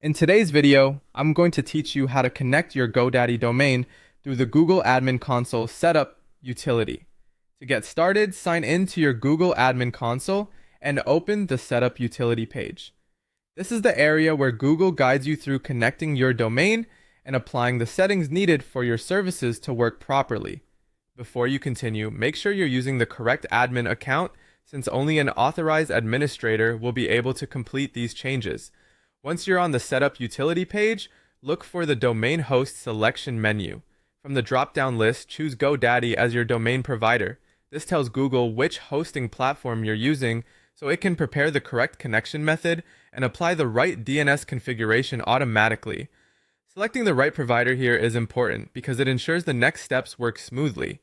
In today's video, I'm going to teach you how to connect your GoDaddy domain through the Google Admin Console Setup utility. To get started, sign in to your Google Admin Console and open the Setup utility page. This is the area where Google guides you through connecting your domain and applying the settings needed for your services to work properly. Before you continue, make sure you're using the correct admin account, since only an authorized administrator will be able to complete these changes. Once you're on the Setup utility page, look for the Domain Host selection menu. From the drop-down list, choose GoDaddy as your domain provider. This tells Google which hosting platform you're using, so it can prepare the correct connection method and apply the right DNS configuration automatically. Selecting the right provider here is important because it ensures the next steps work smoothly.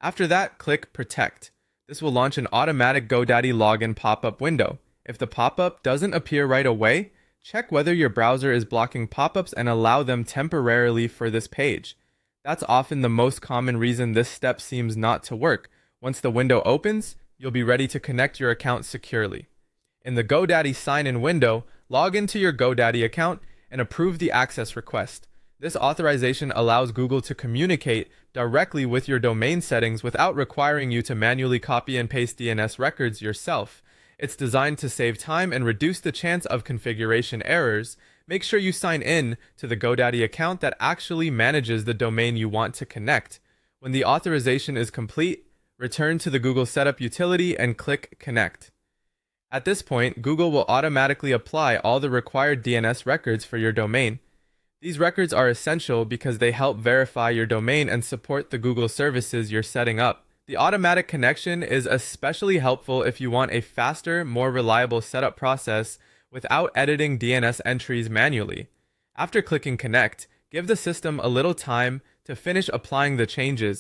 After that, click Protect. This will launch an automatic GoDaddy login pop-up window. If the pop-up doesn't appear right away, check whether your browser is blocking pop-ups and allow them temporarily for this page. That's often the most common reason this step seems not to work. Once the window opens, you'll be ready to connect your account securely. In the GoDaddy sign-in window, log into your GoDaddy account and approve the access request. This authorization allows Google to communicate directly with your domain settings without requiring you to manually copy and paste DNS records yourself. It's designed to save time and reduce the chance of configuration errors. Make sure you sign in to the GoDaddy account that actually manages the domain you want to connect. When the authorization is complete, return to the Google Setup utility and click Connect. At this point, Google will automatically apply all the required DNS records for your domain. These records are essential because they help verify your domain and support the Google services you're setting up. The automatic connection is especially helpful if you want a faster, more reliable setup process without editing DNS entries manually. After clicking Connect, give the system a little time to finish applying the changes.